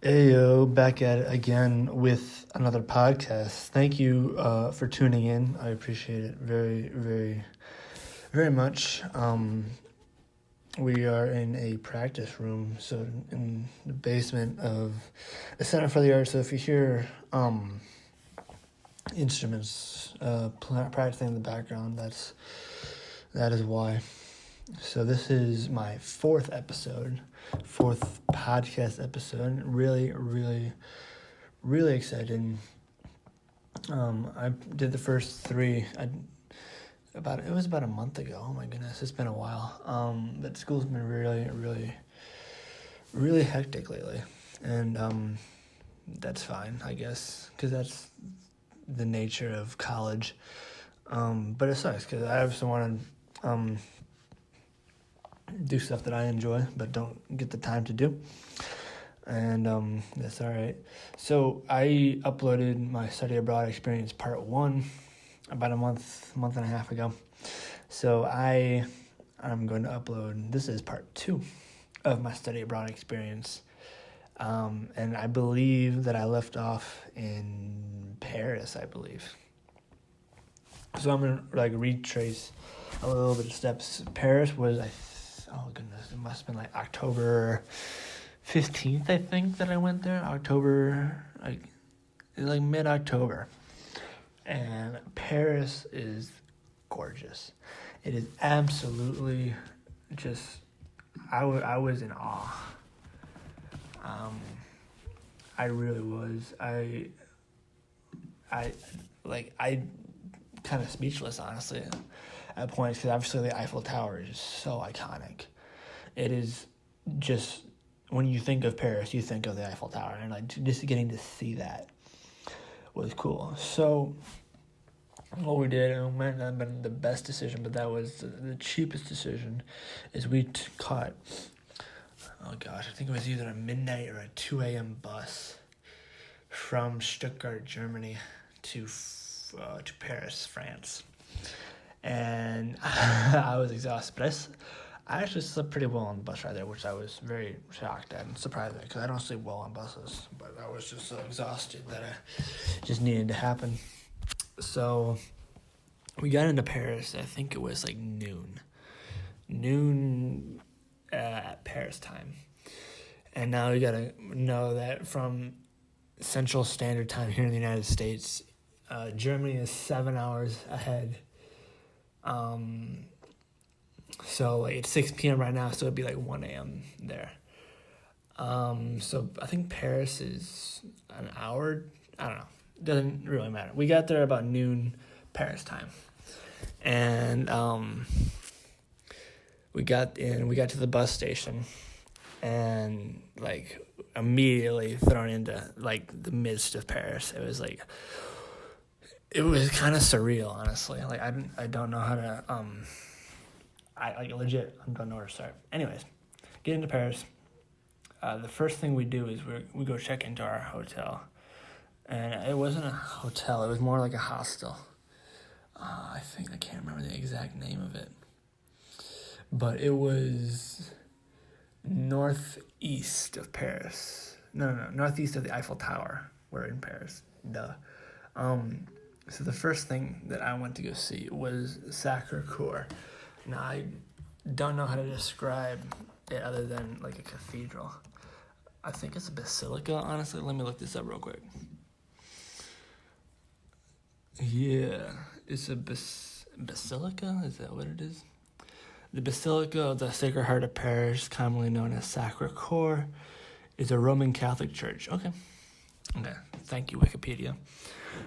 Ayo, back at it again with another podcast. Thank you for tuning in. I appreciate it very, very, very much. We are in a practice room, so in the basement of the Center for the Arts. So if you hear instruments practicing in the background, that is why. So this is my fourth podcast episode. Really, really, really excited. I did the first three. It was about a month ago. Oh my goodness, it's been a while. But school's been really, really, really hectic lately, and that's fine, I guess, because that's the nature of college. But it sucks because I also want to do stuff that I enjoy but don't get the time to do, and that's all right. So I uploaded my study abroad experience part 1 about a month and a half ago. So I'm going to upload, this is part 2 of my study abroad experience, and I believe that I left off in Paris, I believe. So I'm going to retrace a little bit of steps. Paris was, oh goodness, it must have been October 15th, I think, that I went there. Mid-October. And Paris is gorgeous. It is absolutely just, I was in awe. I really was. I kind of speechless, honestly, at points, because obviously the Eiffel Tower is so iconic. It is just, when you think of Paris, you think of the Eiffel Tower, and just getting to see that was cool. So what we did, and it might not have been the best decision, but that was the cheapest decision, is we caught, oh gosh, I think it was either a midnight or a 2 a.m. bus from Stuttgart, Germany to Paris, France. And I was exhausted, but I actually slept pretty well on the bus ride there, which I was very shocked at and surprised at, because I don't sleep well on buses, but I was just so exhausted that it just needed to happen. So we got into Paris, I think it was noon at Paris time. And now we gotta know that from Central Standard Time here in the United States, Germany is 7 hours ahead. So it's 6 p.m. right now, so it'd be 1 a.m. there. So I think Paris is an hour. I don't know. Doesn't really matter. We got there about noon Paris time, and we got to the bus station, and immediately thrown into the midst of Paris. It was kind of surreal, honestly. I don't know how to I don't know where to start. Anyways, get into Paris. The first thing we do is we go check into our hotel. And it wasn't a hotel, it was more like a hostel. I can't remember the exact name of it. But it was northeast of Paris. No, northeast of the Eiffel Tower. We're in Paris. Duh. So the first thing that I went to go see was Sacré-Cœur. Now, I don't know how to describe it other than a cathedral. I think it's a basilica, honestly. Let me look this up real quick. Yeah, it's a basilica? Is that what it is? The Basilica of the Sacred Heart of Paris, commonly known as Sacré-Cœur, is a Roman Catholic church. Okay, thank you, Wikipedia.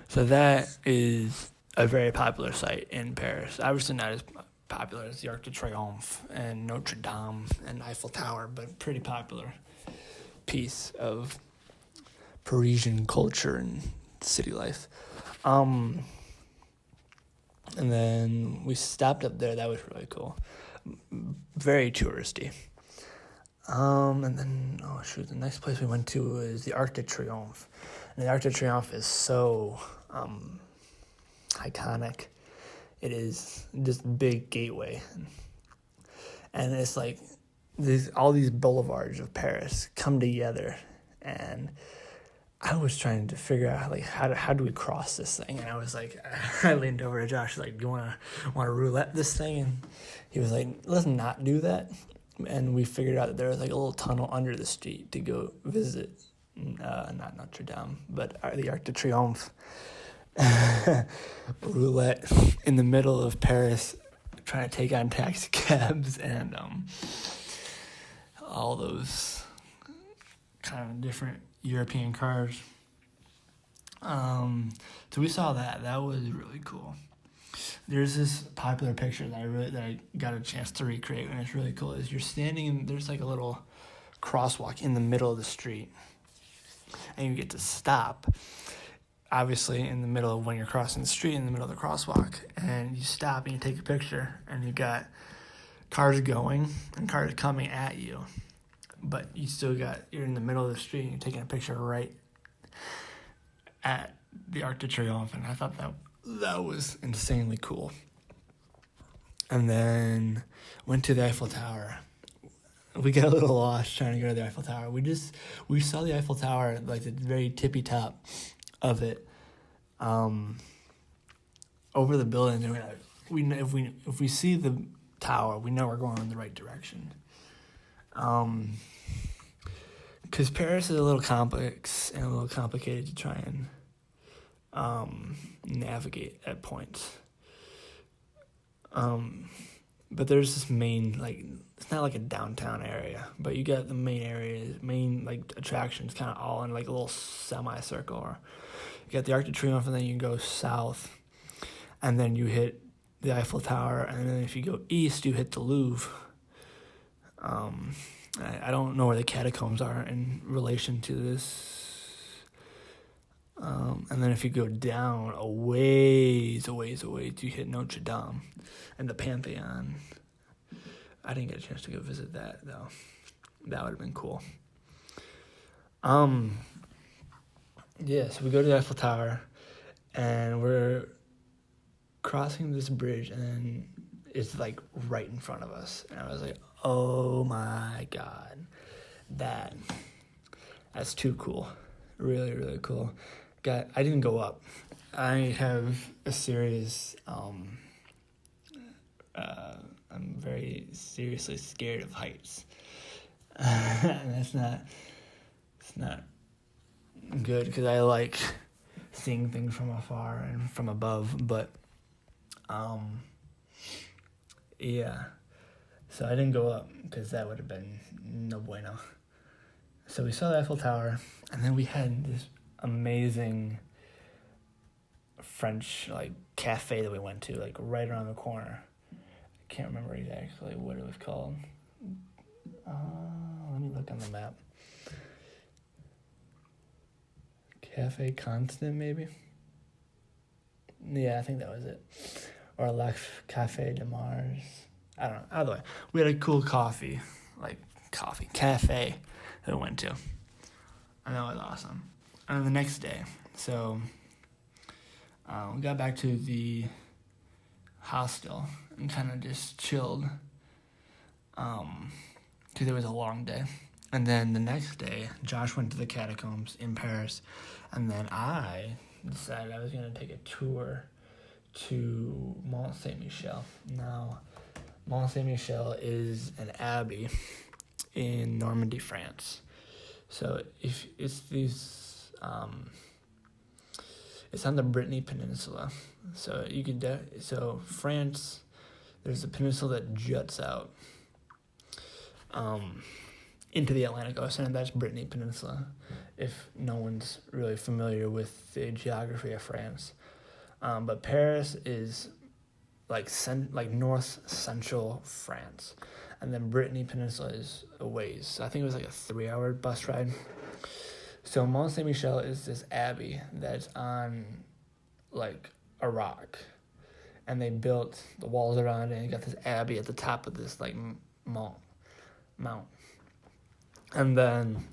So that is a very popular site in Paris. Obviously not as popular as the Arc de Triomphe and Notre Dame and Eiffel Tower, but pretty popular piece of Parisian culture and city life. And then we stopped up there. That was really cool. Very touristy. And then, the next place we went to is the Arc de Triomphe. And the Arc de Triomphe is so iconic. It is this big gateway. And it's all these boulevards of Paris come together and I was trying to figure out like how do we cross this thing, and I was like, I leaned over to Josh like, do you want to roulette this thing? And he was like, let's not do that. And we figured out that there was like a little tunnel under the street to go visit, not Notre Dame, but the Arc de Triomphe. Roulette in the middle of Paris, trying to take on taxi cabs and all those kind of different European cars. So we saw that. That was really cool. There's this popular picture that I got a chance to recreate, and it's really cool. Is you're standing in, there's like a little crosswalk in the middle of the street, and you get to stop, obviously in the middle of when you're crossing the street, in the middle of the crosswalk, and you stop and you take a picture, and you got cars going and cars coming at you, but you're in the middle of the street and you're taking a picture right at the Arc de Triomphe, and I thought that was insanely cool. And then went to the Eiffel Tower. We got a little lost trying to go to the Eiffel Tower. We saw the Eiffel Tower, like the very tippy top of it, over the building. And if we see the tower, we know we're going in the right direction. Because Paris is a little complex and a little complicated to try and navigate at points. But there's this main, like, it's not like a downtown area, but you got the main areas, like attractions kind of all in like a little semicircle. Or you got the Arc de Triomphe, and then you can go south, and then you hit the Eiffel Tower, and then if you go east, you hit the Louvre. I don't know where the catacombs are in relation to this. And then if you go down a ways, you hit Notre Dame and the Pantheon. I didn't get a chance to go visit that, though. That would have been cool. Yeah, so we go to the Eiffel Tower, and we're crossing this bridge, and then it's like right in front of us. And I was like, oh my God, that's too cool. Really, really cool. I didn't go up. I have a serious, I'm very seriously scared of heights. And it's not good, because I like seeing things from afar and from above, but, yeah. So I didn't go up, because that would have been no bueno. So we saw the Eiffel Tower, and then we had this amazing French, like, cafe that we went to, like, right around the corner. I can't remember exactly what it was called. Let me look on the map. Cafe Constant, maybe? Yeah, I think that was it. Or La Cafe de Mars. I don't know. Either way, we had a cool cafe that we went to. And that was awesome. And then the next day, so we got back to the hostel and kind of just chilled, because it was a long day. And then the next day, Josh went to the catacombs in Paris, and then I decided I was going to take a tour to Mont Saint-Michel. Now, Mont Saint-Michel is an abbey in Normandy, France. So if it's these, it's on the Brittany Peninsula. So so France, there's a peninsula that juts out into the Atlantic Ocean, and that's Brittany Peninsula, if no one's really familiar with the geography of France. But Paris is like north central France, and then Brittany Peninsula is a ways. So I think it was like a 3-hour bus ride. So Mont Saint-Michel is this abbey that's on like a rock, and they built the walls around it, and you got this abbey at the top of this like mount. And then,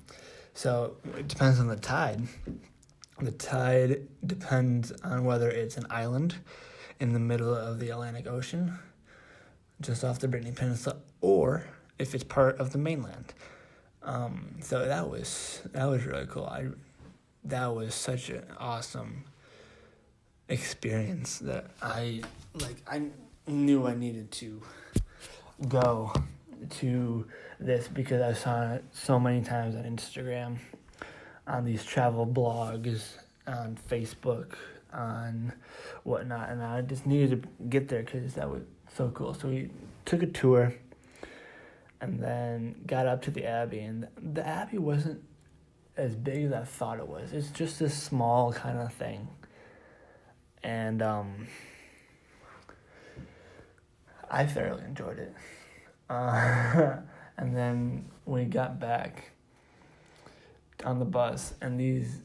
so it depends on the tide. The tide depends on whether it's an island in the middle of the Atlantic Ocean, just off the Brittany Peninsula, or if it's part of the mainland. So that was really cool. That was such an awesome experience that I knew I needed to go to this because I saw it so many times on Instagram, on these travel blogs, on Facebook, on whatnot, and I just needed to get there because that was so cool. So we took a tour and then got up to the Abbey, and the Abbey wasn't as big as I thought it was. It's just this small kind of thing. And I thoroughly enjoyed it. And then we got back on the bus, and these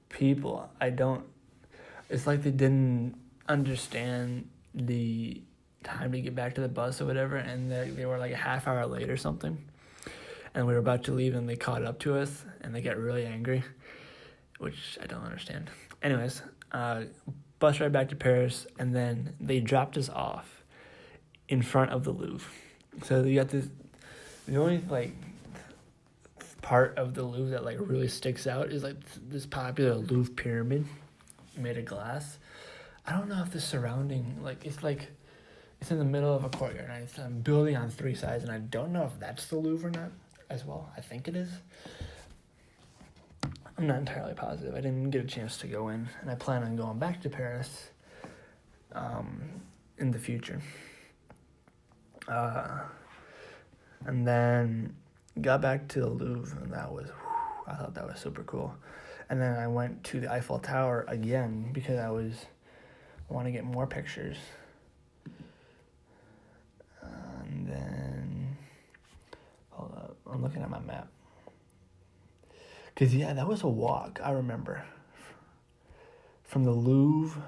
people, it's like they didn't understand the time to get back to the bus or whatever, and they were like a half hour late or something. And we were about to leave, and they caught up to us, and they got really angry, which I don't understand. Anyways, bus ride back to Paris, and then they dropped us off in front of the Louvre. So you got the only part of the Louvre that really sticks out is this popular Louvre pyramid made of glass. I don't know if the surrounding it's in the middle of a courtyard, and it's a building on three sides, and I don't know if that's the Louvre or not as well. I think it is. I'm not entirely positive. I didn't get a chance to go in, and I plan on going back to Paris in the future. And then got back to the Louvre, and I thought that was super cool. And then I went to the Eiffel Tower again because I want to get more pictures. And then, hold up, I'm looking at my map. Because, that was a walk, I remember. From the Louvre,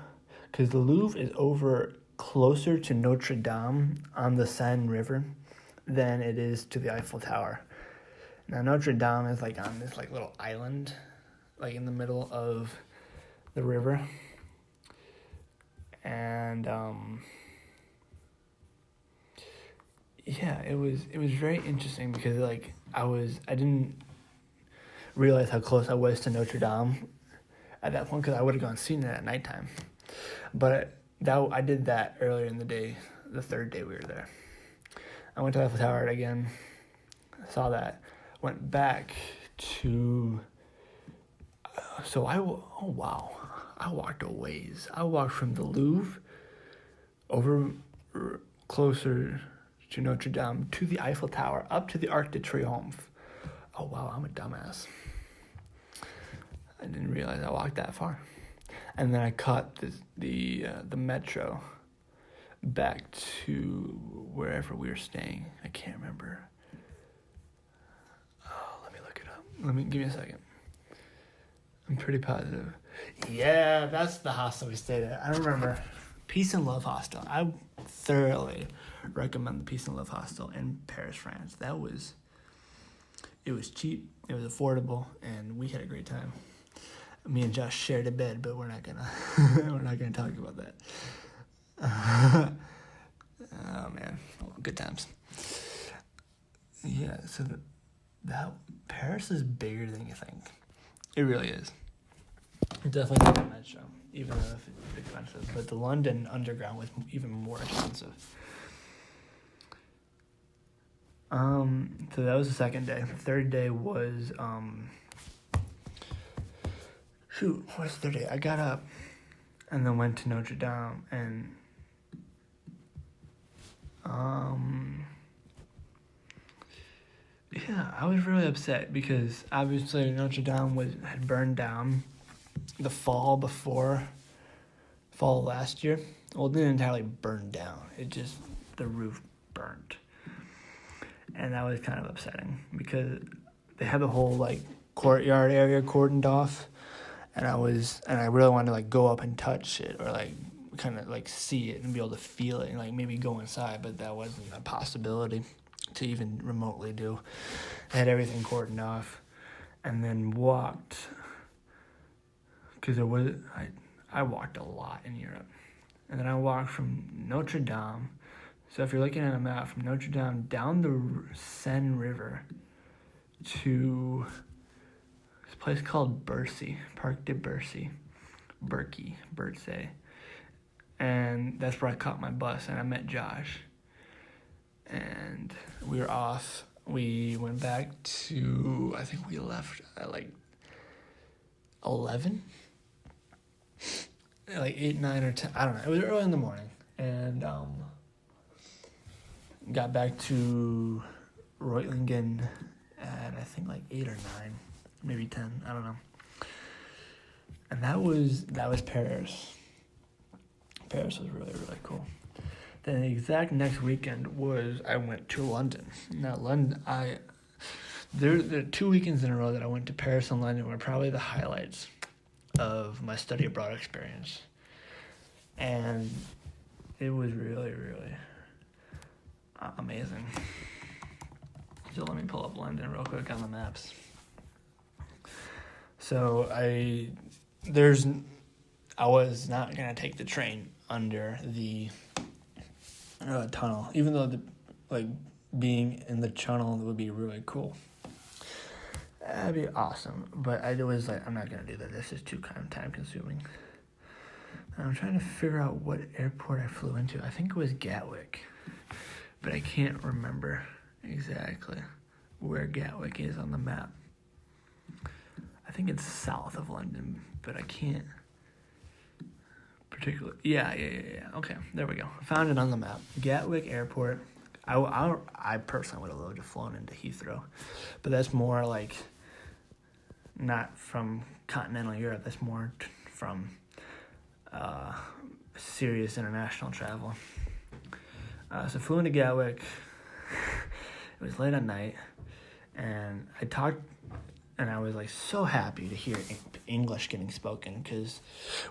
because the Louvre is over closer to Notre Dame on the Seine River than it is to the Eiffel Tower. Now, Notre Dame is on this little island, in the middle of the river. And, it was very interesting because I didn't realize how close I was to Notre Dame at that point because I would have gone seen it at nighttime. But I did that earlier in the day, the third day we were there. I went to Eiffel Tower again, saw that, went back to, I walked a ways. I walked from the Louvre over closer to Notre Dame to the Eiffel Tower, up to the Arc de Triomphe. Oh, wow, I'm a dumbass. I didn't realize I walked that far. And then I caught the metro back to wherever we were staying. I can't remember. Oh, let me look it up. Give me a second. I'm pretty positive. Yeah, that's the hostel we stayed at. I remember. Peace and Love Hostel. I thoroughly recommend the Peace and Love Hostel in Paris, France. It was cheap, it was affordable, and we had a great time. Me and Josh shared a bed, but we're not gonna talk about that. Oh man, good times. Yeah, so that Paris is bigger than you think. It really is. Definitely not the metro, even though it's expensive. But the London Underground was even more expensive. So that was the second day. The third day was what's the third day? I got up and then went to Notre Dame, and I was really upset because obviously Notre Dame had burned down the fall last year. Well, it didn't entirely burn down. It just, the roof burnt. And that was kind of upsetting because they had the whole courtyard area cordoned off, and I really wanted to go up and touch it or kind of see it and be able to feel it and maybe go inside, but that wasn't a possibility to even remotely do. I had everything cordoned off, and then walked because I walked a lot in Europe, and then I walked from Notre Dame. So if you're looking at a map, from Notre Dame down the Seine River to this place called Parc de Bercy, and that's where I caught my bus, and I met Josh, and we were off. We went back to, I think we left at like 11, like 8, 9, or 10. I don't know. It was early in the morning, and got back to Reutlingen at I think like 8 or 9, maybe 10. I don't know. And that was Paris. Paris was really, really cool. Then the exact next weekend I went to London. Now London, there are 2 weekends in a row that I went to Paris and London were probably the highlights of my study abroad experience. And it was really, really amazing. So let me pull up London real quick on the maps. So I was not going to take the train under the tunnel, even though being in the tunnel would be really cool. That'd be awesome. But I was like, I'm not going to do that. This is too time consuming. I'm trying to figure out what airport I flew into. I think it was Gatwick, but I can't remember exactly where Gatwick is on the map. I think it's south of London, but I can't particularly. Yeah. Okay, there we go. I found it on the map. Gatwick Airport. I personally would have loved to have flown into Heathrow, but that's more like not from continental Europe. That's more from serious international travel. So flew into Gatwick. It was late at night, and I was like so happy to hear English getting spoken, because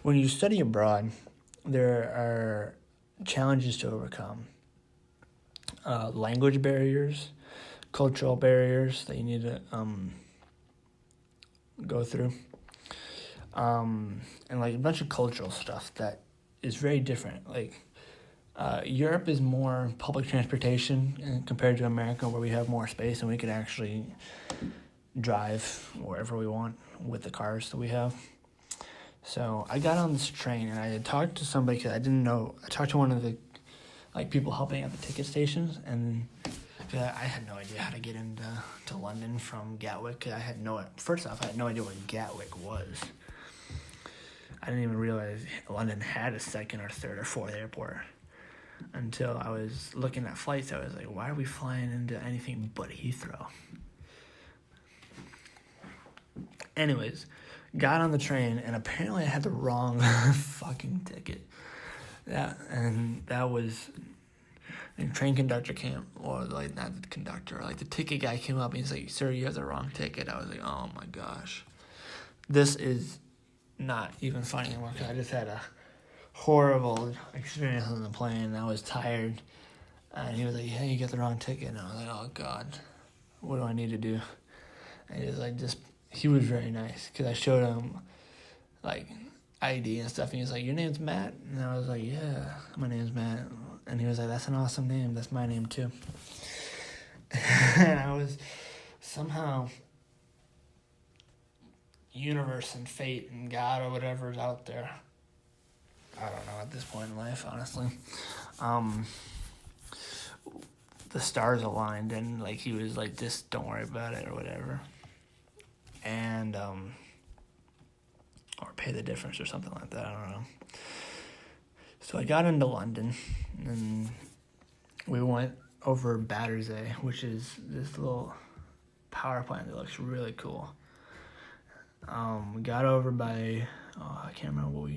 when you study abroad, there are challenges to overcome. Language barriers, cultural barriers that you need to go through, and like a bunch of cultural stuff that is very different. Like Europe is more public transportation compared to America, where we have more space and we can actually drive wherever we want with the cars that we have. So I got on this train and I had talked to somebody, because I didn't know. I talked to one of the people helping at the ticket stations, and I had no idea how to get into London from Gatwick. First off, I had no idea what Gatwick was. I didn't even realize London had a second or third or fourth airport until I was looking at flights. I was like, why are we flying into anything but Heathrow? Anyways, got on the train, and apparently I had the wrong fucking ticket. The train conductor came, or like not the conductor, like the ticket guy came up and he's like, "Sir, you have the wrong ticket." I was like, "Oh my gosh, this is not even funny anymore," because I just had a horrible experience on the plane and I was tired. And he was like, "Hey, you got the wrong ticket." And I was like, "Oh God, what do I need to do?" And he was like, he was very nice, because I showed him like ID and stuff, and he was like, "Your name's Matt?" And I was like, "Yeah, my name's Matt." And he was like, "That's an awesome name. That's my name too." And I was somehow, universe and fate and God or whatever's out there, I don't know at this point in life, honestly, the stars aligned, and like he was like, "Just don't worry about it," or whatever, and or pay the difference or something like that. I don't know. So I got into London, and we went over Battersea, which is this little power plant that looks really cool. We got over by, I can't remember what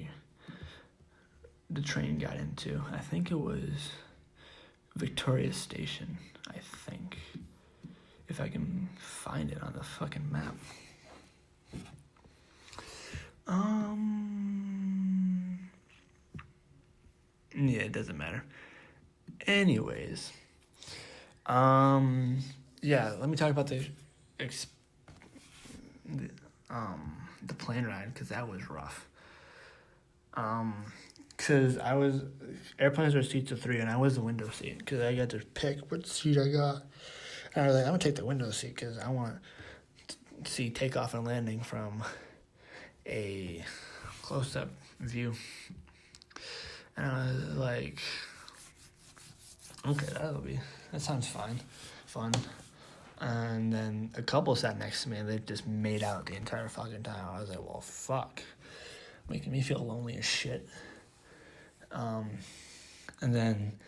the train got into. I think it was Victoria Station, I think. If I can find it on the fucking map. Yeah, it doesn't matter. Anyways, yeah, let me talk about the plane ride, because that was rough. Because airplanes are seats of 3, and I was the window seat, because I got to pick what seat I got. And I was like, I'm gonna take the window seat, because I want see takeoff and landing from a close-up view. And I was like, okay, that sounds fun. And then a couple sat next to me, and they just made out the entire fucking time. I was like, well, fuck. Making me feel lonely as shit. And then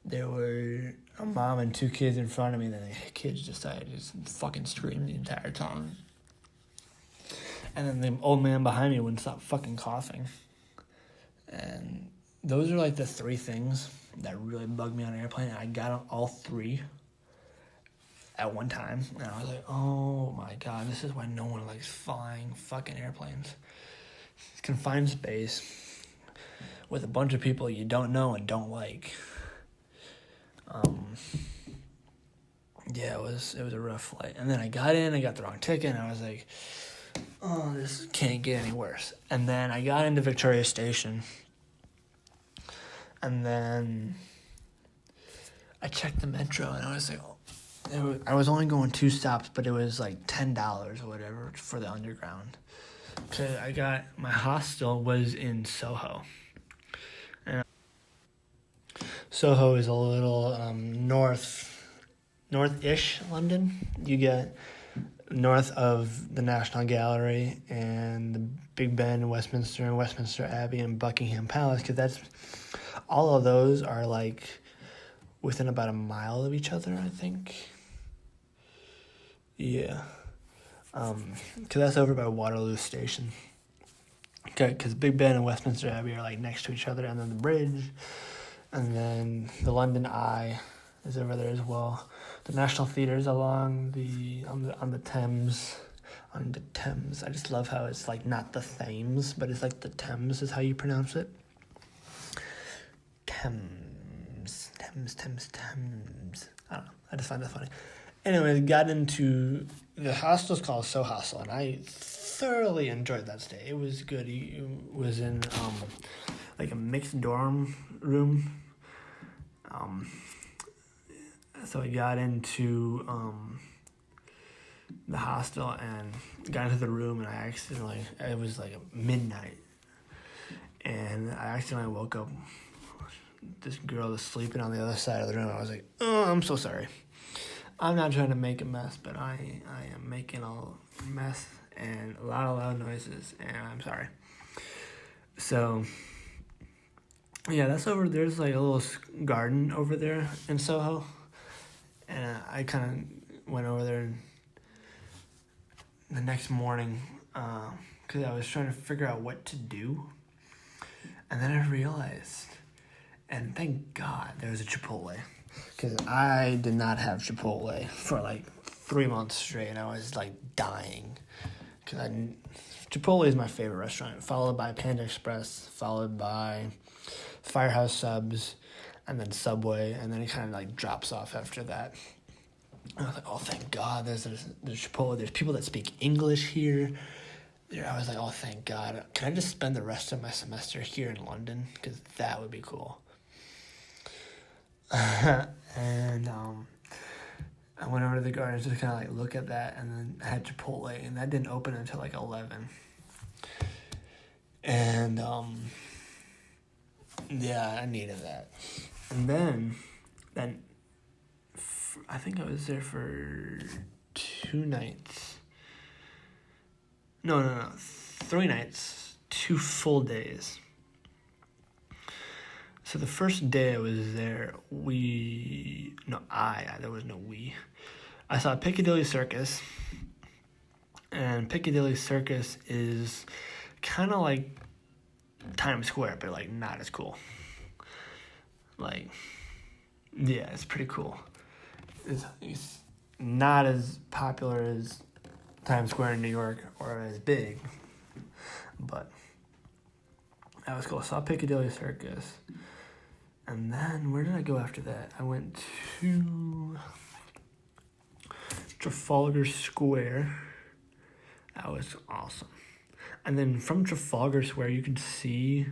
there were a mom and two kids in front of me, and then the kids decided to just fucking scream the entire time. And then the old man behind me wouldn't stop fucking coughing. And those are like the three things that really bugged me on an airplane. And I got on all three at one time. And I was like, oh my God, this is why no one likes flying fucking airplanes. It's confined space with a bunch of people you don't know and don't like. Yeah, it was a rough flight. And then I got the wrong ticket, and I was like, oh, this can't get any worse. And then I got into Victoria Station, and then I checked the metro, and I was like, I was only going 2 stops, but it was like $10 or whatever for the underground. Cause my hostel was in Soho. And Soho is a little north-ish London. You get north of the National Gallery and the Big Ben, Westminster, and Westminster Abbey, and Buckingham Palace, because all of those are like within about a mile of each other, I think. Yeah. Because that's over by Waterloo Station. Okay, because Big Ben and Westminster Abbey are like next to each other, and then the bridge, and then the London Eye is over there as well. The National Theatre is along on the Thames. On the Thames. I just love how it's like not the Thames, but it's like the Thames is how you pronounce it. Thames. I don't know. I just find that funny. Anyway, got into the hostel's called So Hostel, and I thoroughly enjoyed that stay. It was good. It was in like a mixed dorm room. So I got into the hostel and got into the room, and it was like midnight, and I accidentally woke up this girl was sleeping on the other side of the room. I was like, oh, I'm so sorry. I'm not trying to make a mess, but I am making a mess and a lot of loud noises, and I'm sorry. So, yeah, that's over. There's like a little garden over there in Soho, and I kind of went over there the next morning because I was trying to figure out what to do, and then I realized, and thank God there was a Chipotle. Because I did not have Chipotle for like 3 months straight, and I was like dying. Because Chipotle is my favorite restaurant, followed by Panda Express, followed by Firehouse Subs, and then Subway, and then it kind of like drops off after that. And I was like, oh, thank God, there's Chipotle. There's people that speak English here. I was like, oh, thank God. Can I just spend the rest of my semester here in London? Because that would be cool. And I went over to the garden to kind of like look at that, and then I had Chipotle, and that didn't open until like 11. And yeah, I needed that. And then I think I was there for 2 nights. No, 3 nights, 2 full days. So the first day I was there, there was no we. I saw Piccadilly Circus, and Piccadilly Circus is kind of like Times Square, but like not as cool. Like, yeah, it's pretty cool. It's not as popular as Times Square in New York, or as big, but that was cool. I saw Piccadilly Circus. And then, where did I go after that? I went to Trafalgar Square. That was awesome. And then from Trafalgar Square, you could see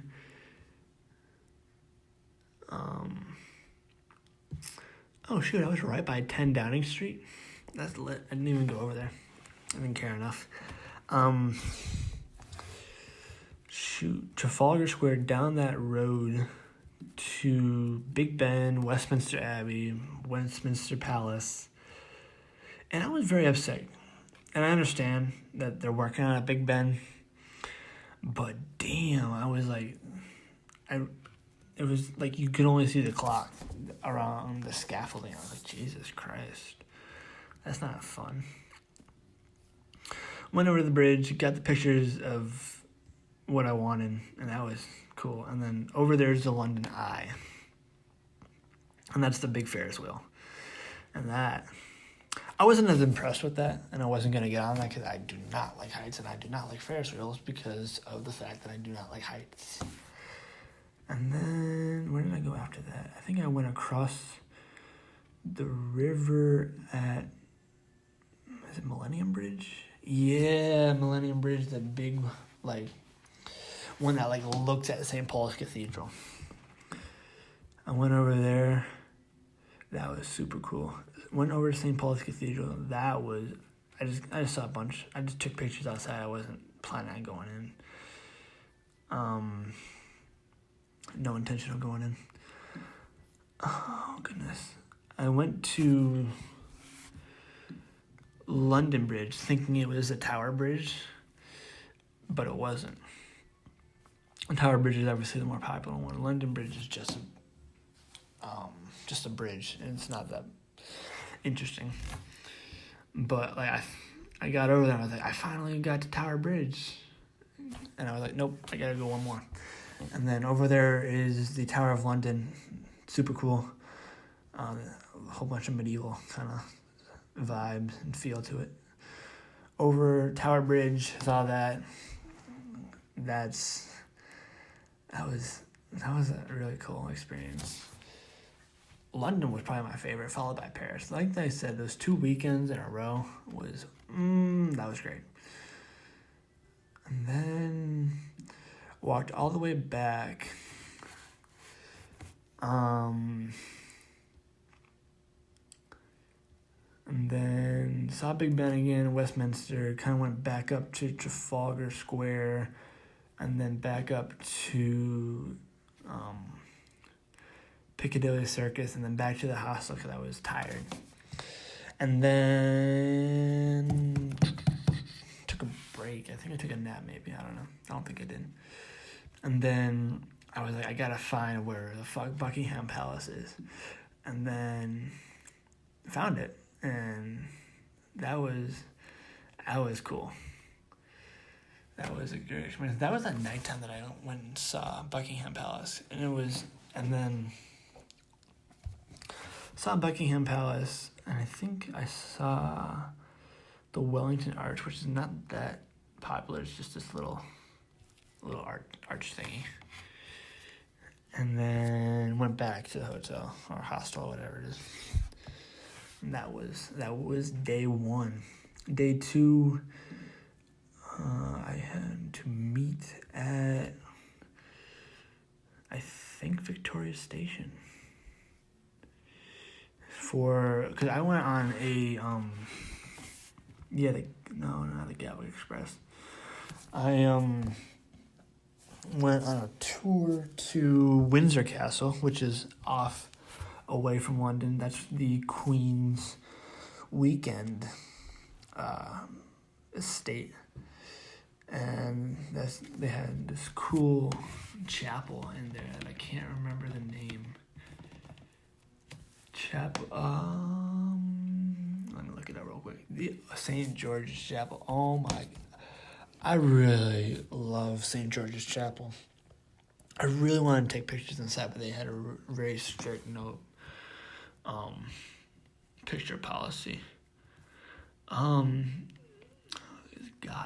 oh shoot, I was right by 10 Downing Street. That's lit. I didn't even go over there. I didn't care enough. Trafalgar Square, down that road to Big Ben, Westminster Abbey, Westminster Palace. And I was very upset. And I understand that they're working on a Big Ben. But damn, I was like, it was like you could only see the clock around the scaffolding. I was like, Jesus Christ. That's not fun. Went over to the bridge, got the pictures of what I wanted, and that was cool. And then over there's the London Eye. And that's the big Ferris wheel. And that, I wasn't as impressed with that, and I wasn't going to get on that because I do not like heights, and I do not like Ferris wheels because of the fact that I do not like heights. And then, where did I go after that? I think I went across the river at, is it Millennium Bridge? Yeah, Millennium Bridge, the big, like, one that, like, looks at St. Paul's Cathedral. I went over there. That was super cool. Went over to St. Paul's Cathedral. That was, I just saw a bunch. I just took pictures outside. I wasn't planning on going in. No intention of going in. Oh, goodness. I went to London Bridge thinking it was a Tower Bridge, but it wasn't. The Tower Bridge is obviously the more popular one. London Bridge is just a bridge, and it's not that interesting. But like I got over there, and I was like, I finally got to Tower Bridge, and I was like, nope, I gotta go one more. And then over there is the Tower of London, super cool. A whole bunch of medieval kind of vibes and feel to it. Over Tower Bridge, saw that. That was a really cool experience. London was probably my favorite, followed by Paris. Like I said, those 2 weekends in a row was, that was great. And then walked all the way back. And then saw Big Ben again, Westminster, kind of went back up to Trafalgar Square, and then back up to Piccadilly Circus, and then back to the hostel because I was tired. And then took a break. I think I took a nap maybe. I don't know. I don't think I did. And then I was like, I gotta find where the fuck Buckingham Palace is. And then found it. And that was cool. That was a great experience. That was at nighttime that I went and saw Buckingham Palace. And then saw Buckingham Palace, and I think I saw the Wellington Arch, which is not that popular. It's just this little arch thingy. And then went back to the hotel or hostel, or whatever it is. And that was day one. Day two, I had to meet at, I think, Victoria Station. Because I went on a, not the Gatwick Express. I went on a tour to Windsor Castle, which is off away from London. That's the Queen's weekend estate. And they had this cool chapel in there that I can't remember the name. Chapel, let me look it up real quick. The St. George's Chapel. Oh my, I really love St. George's Chapel. I really wanted to take pictures inside, but they had a very strict picture policy. God,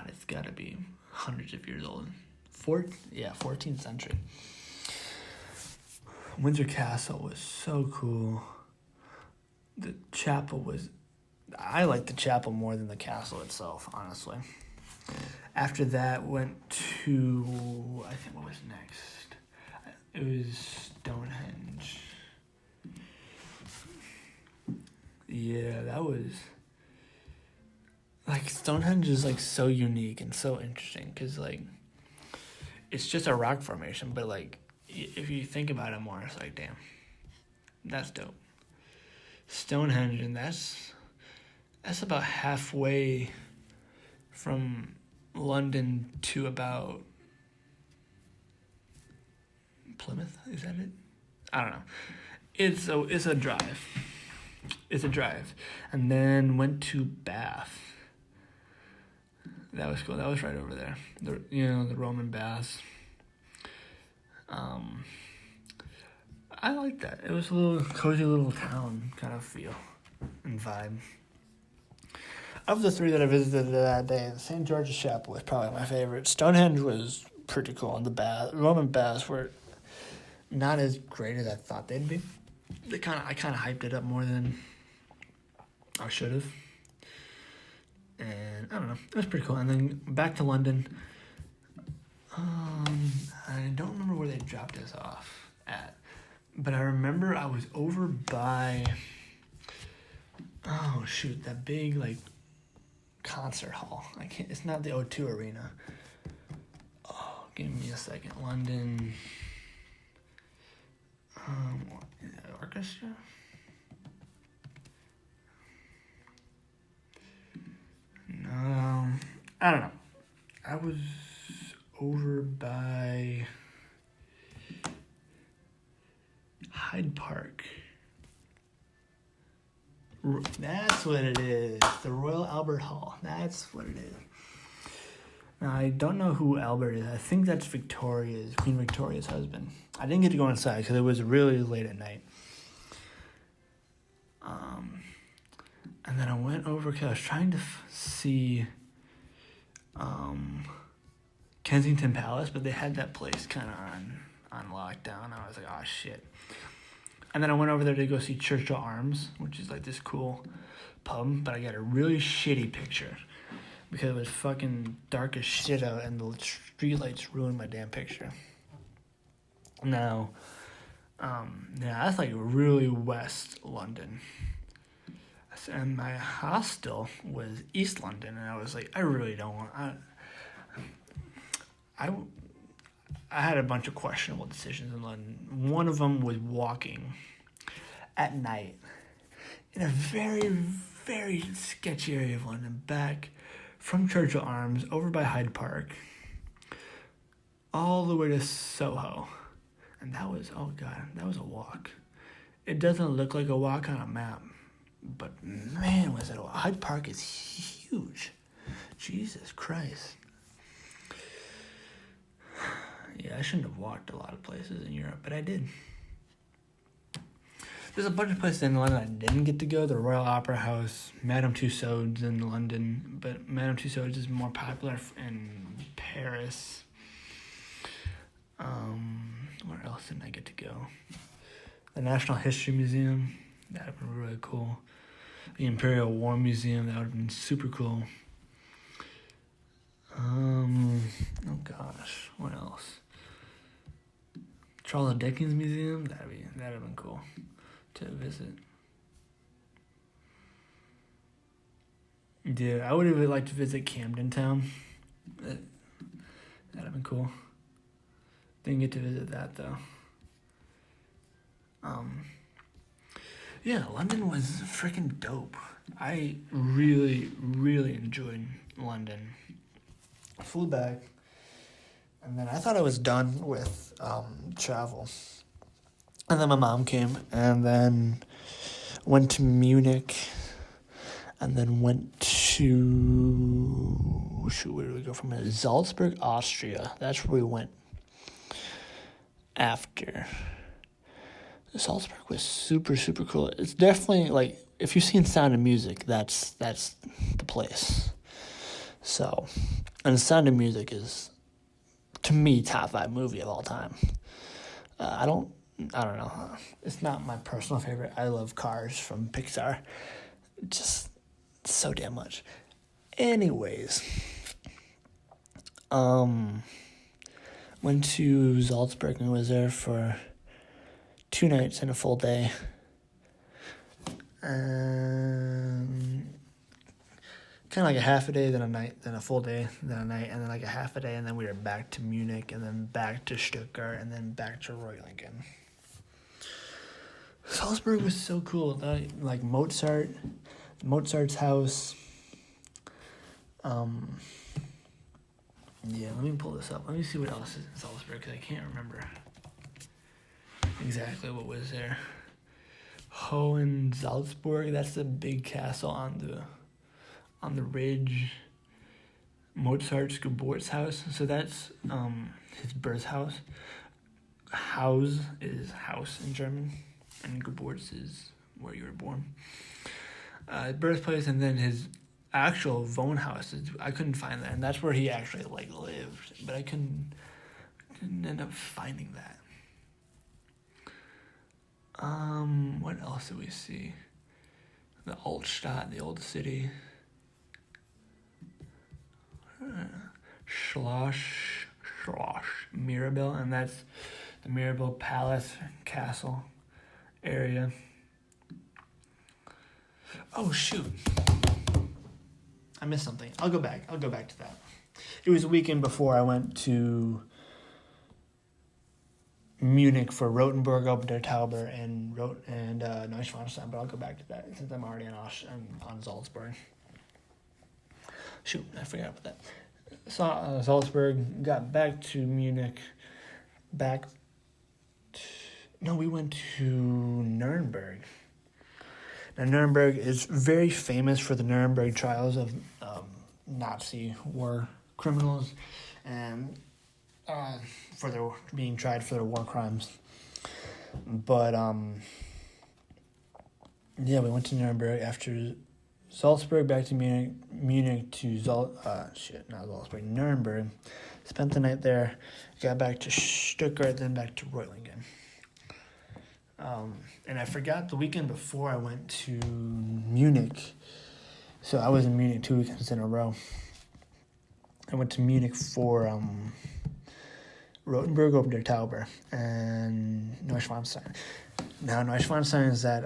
it's got to be hundreds of years old. 14th century. Windsor Castle was so cool. The chapel I liked the chapel more than the castle itself, honestly. After that, went to, I think, what was next? It was Stonehenge. Yeah, that like Stonehenge is like so unique and so interesting because like it's just a rock formation, but like if you think about it more, it's like damn, that's dope. Stonehenge, and that's about halfway from London to about Plymouth. Is that it? I don't know. It's a drive. It's a drive, and then went to Bath. That was cool. That was right over there. The Roman baths. I like that. It was a little cozy little town kind of feel and vibe. Of the three that I visited that day, St. George's Chapel was probably my favorite. Stonehenge was pretty cool, and the Roman baths were not as great as I thought they'd be. I kind of hyped it up more than I should have. And I don't know, it was pretty cool. And then back to London. I don't remember where they dropped us off at, but I remember I was over by, oh shoot, that big like concert hall. It's not the O2 Arena. Oh, give me a second. London. Orchestra? No, I don't know. I was over by Hyde Park. That's what it is. The Royal Albert Hall. That's what it is. Now, I don't know who Albert is. I think that's Queen Victoria's husband. I didn't get to go inside because it was really late at night. And then I went over because I was trying to see Kensington Palace, but they had that place kind of on lockdown. I was like, oh, shit. And then I went over there to go see Churchill Arms, which is like this cool pub, but I got a really shitty picture because it was fucking dark as shit out and the streetlights ruined my damn picture. Now, that's like really West London. And my hostel was East London, and I was like, I really don't want... I had a bunch of questionable decisions in London. One of them was walking at night in a very, very sketchy area of London, back from Churchill Arms, over by Hyde Park, all the way to Soho. And that was a walk. It doesn't look like a walk on a map, but man, was it a walk. Hyde Park is huge. Jesus Christ. Yeah, I shouldn't have walked a lot of places in Europe, but I did. There's a bunch of places in London I didn't get to go. The Royal Opera House, Madame Tussauds in London, but Madame Tussauds is more popular in Paris. Where else didn't I get to go? The National History Museum, that would have been really cool. The Imperial War Museum, that would have been super cool. Oh gosh, what else? Charles Dickens Museum, that'd have been cool to visit. Dude, I would have liked to visit Camden Town. That'd have been cool. Didn't get to visit that though. Yeah, London was freaking dope. I really, really enjoyed London. I flew back, and then I thought I was done with travel. And then my mom came, and then went to and then went to, where did we go from here? Salzburg, Austria. That's where we went after. Salzburg was super, super cool. It's definitely, like, if you've seen Sound of Music, that's the place. So, and Sound of Music is, to me, top 5 movie of all time. I don't know. It's not my personal favorite. I love Cars from Pixar. Just so damn much. Anyways, went to Salzburg and was there for 2 nights and a full day. kind of like a half a day, then a night, then a full day, then a night, and then like a half a day, and then we were back to Munich, and then back to Stuttgart, and then back to Reutlingen. Salzburg was so cool. Like Mozart's house. Yeah, let me pull this up. Let me see what else is in Salzburg, because I can't remember exactly what was there. Hohensalzburg, that's the big castle on the ridge. Mozart's Geburtshaus, so that's his birth house. Haus is house in German, and Geburts is where you were born. Birthplace, and then his actual Wohnhaus, I couldn't find that, and that's where he actually lived, but I couldn't end up finding that. What else do we see? The Altstadt, the old city. Schloss Mirabell, and that's the Mirabell Palace Castle area. Oh shoot, I missed something. I'll go back to that. It was a weekend before I went to Munich for Rotenburg, Open der Tauber, and Neuschwanstein, but I'll go back to that since I'm already on Salzburg. Shoot, I forgot about that. Salzburg, got back to Munich, we went to Nuremberg. Now, Nuremberg is very famous for the Nuremberg trials of Nazi war criminals, and for their being tried for their war crimes. But we went to Nuremberg after Salzburg, back to Munich to Nuremberg. Spent the night there, got back to Stuttgart, then back to Reutlingen. And I forgot the weekend before I went to Munich. So I was in Munich 2 weekends in a row. I went to Munich for Rotenburg, Open der Tauber, and Neuschwanstein. Now, Neuschwanstein is that,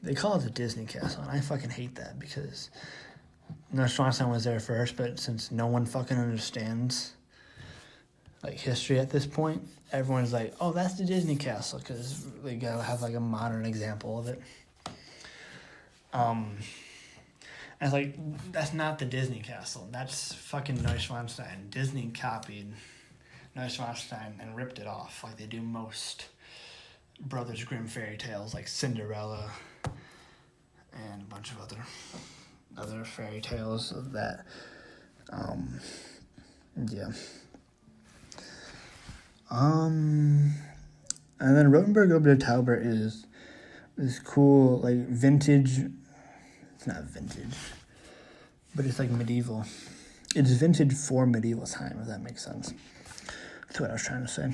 they call it the Disney Castle, and I fucking hate that because Neuschwanstein was there first, but since no one fucking understands, history at this point, everyone's like, oh, that's the Disney Castle, because they gotta have, a modern example of it. And it's that's not the Disney Castle. That's fucking Neuschwanstein. Disney copied Neuschwanstein and ripped it off like they do most Brothers Grimm fairy tales, like Cinderella and a bunch of other fairy tales of that. And then Rotenburg Ober der Tauber is this cool, vintage. It's not vintage, but it's medieval. It's vintage for medieval time, if that makes sense. That's what I was trying to say.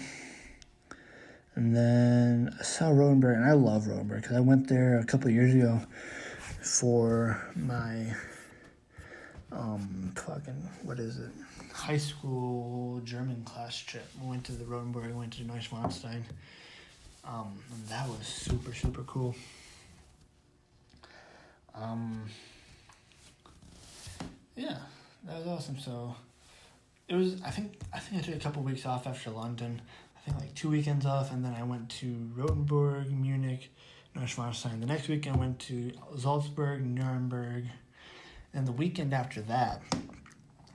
And then I saw Rotenburg, and I love Rotenburg because I went there a couple of years ago for my high school German class trip. We went to the Rotenburg, we went to Neuschwanstein. And that was super, super cool. That was awesome. So it was, I think I took a couple weeks off after London. I think 2 weekends off, and then I went to Rotenburg, Munich, Neuschwanstein. The next weekend I went to Salzburg, Nuremberg, and the weekend after that,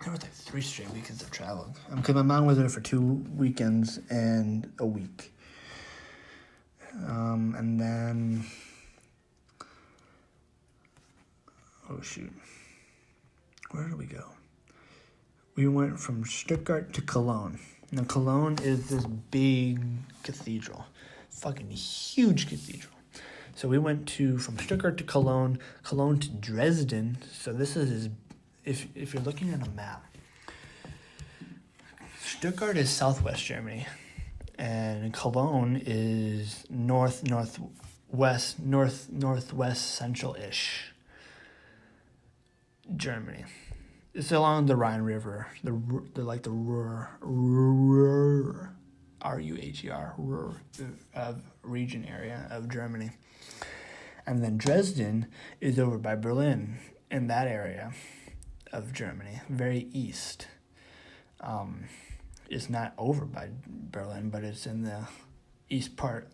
there was 3 straight weekends of travel. Because my mom was there for 2 weekends and a week. And then, where did we go? We went from Stuttgart to Cologne. Now, Cologne is this big cathedral, fucking huge cathedral. So we went from Stuttgart to Cologne to Dresden. So this is, if you're looking at a map, Stuttgart is southwest Germany, and Cologne is northwest central-ish Germany. It's along the Rhine River, the Ruhr, R-U-H-E-R, region area of Germany. And then Dresden is over by Berlin, in that area of Germany, very east. It's not over by Berlin, but it's in the east part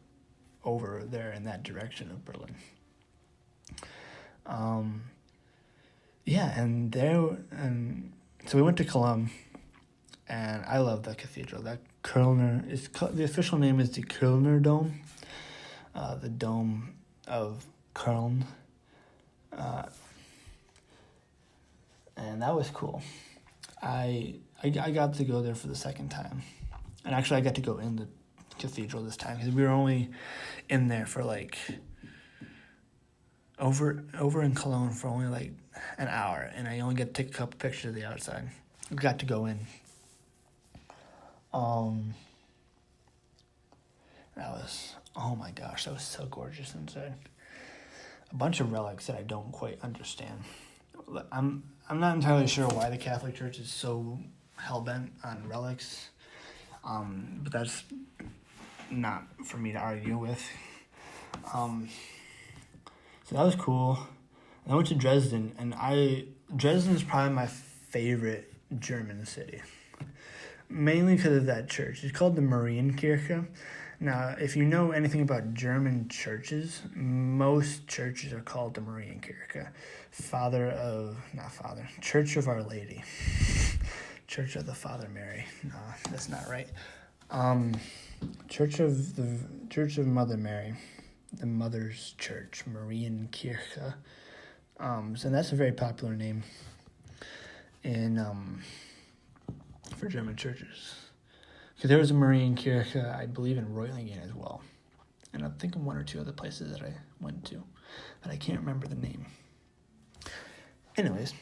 over there in that direction of Berlin. So we went to Cologne, and I love that cathedral. That the official name is the Kölner Dome, the Dome of Köln, and that was cool. I got to go there for the second time, and actually I got to go in the cathedral this time because we were only in there for like over in Cologne for only like an hour, and I only got to take a couple pictures of the outside. We got to go in. That was, oh my gosh, that was so gorgeous inside. A bunch of relics that I don't quite understand. I'm not entirely sure why the Catholic Church is so hell-bent on relics, but that's not for me to argue with. So that was cool. And I went to Dresden, and Dresden is probably my favorite German city, mainly because of that church. It's called the Marienkirche. Now, if you know anything about German churches, most churches are called the Marienkirche. Church of Our Lady. Church of the Father Mary. No, that's not right. Church of Mother Mary. The Mother's Church, Marienkirche. So that's a very popular name for German churches. Because there was a Marienkirche, I believe, in Reutlingen as well. And I think of one or two other places that I went to, but I can't remember the name. Anyways,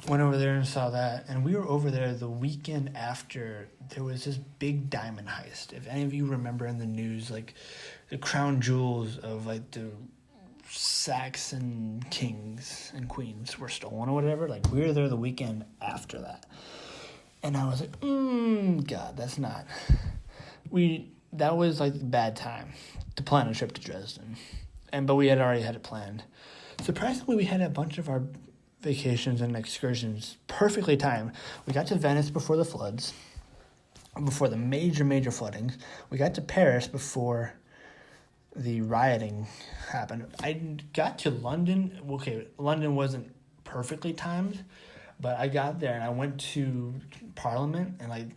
went over there and saw that, and we were over there the weekend after there was this big diamond heist. If any of you remember in the news, like the crown jewels of like the Saxon kings and queens were stolen or whatever, like we were there the weekend after that. And I was like, God, that's not... That was like a bad time to plan a trip to Dresden. But we had already had it planned. Surprisingly, we had a bunch of our vacations and excursions perfectly timed. We got to Venice before the floods, before the major floodings. We got to Paris before the rioting happened. I got to London. Okay, London wasn't perfectly timed, but I got there and I went to Parliament and like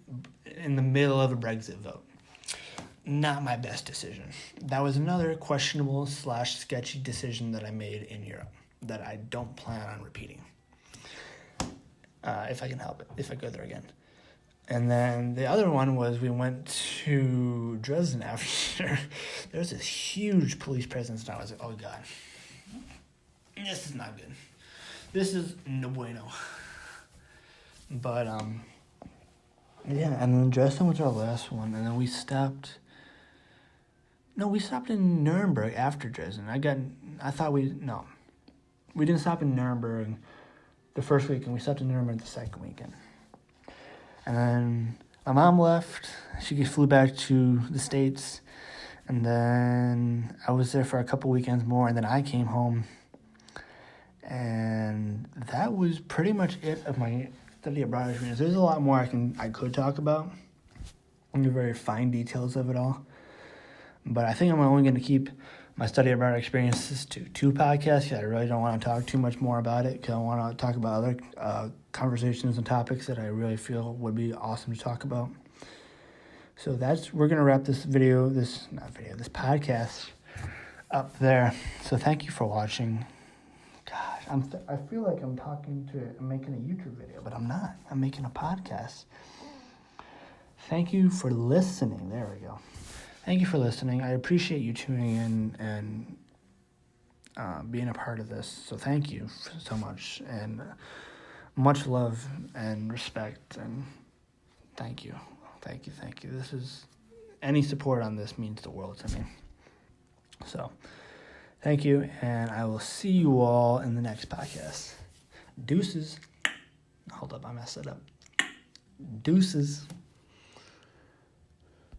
in the middle of a Brexit vote. Not my best decision. That was another questionable / sketchy decision that I made in Europe that I don't plan on repeating. If I can help it, if I go there again. And then the other one was we went to Dresden after. There was this huge police presence, and I was like, oh God, this is not good. This is no bueno. But, yeah, and then Dresden was our last one, and then we stopped in Nuremberg after Dresden. We didn't stop in Nuremberg the first weekend. We stopped in Nuremberg the second weekend. And then my mom left. She flew back to the States. And then I was there for a couple weekends more. And then I came home. And that was pretty much it of my study abroad experience. There's a lot more I could talk about. And the very fine details of it all. But I think I'm only going to keep my study abroad experiences to 2 podcasts. I really don't want to talk too much more about it because I want to talk about other conversations and topics that I really feel would be awesome to talk about. So we're going to wrap this podcast up there. So thank you for watching. Gosh, I feel like I'm making a YouTube video, but I'm not. I'm making a podcast. Thank you for listening. There we go. Thank you for listening. I appreciate you tuning in and being a part of this. So thank you so much. And much love and respect. And thank you. Thank you. Any support on this means the world to me. So thank you. And I will see you all in the next podcast. Deuces. Hold up. I messed it up. Deuces.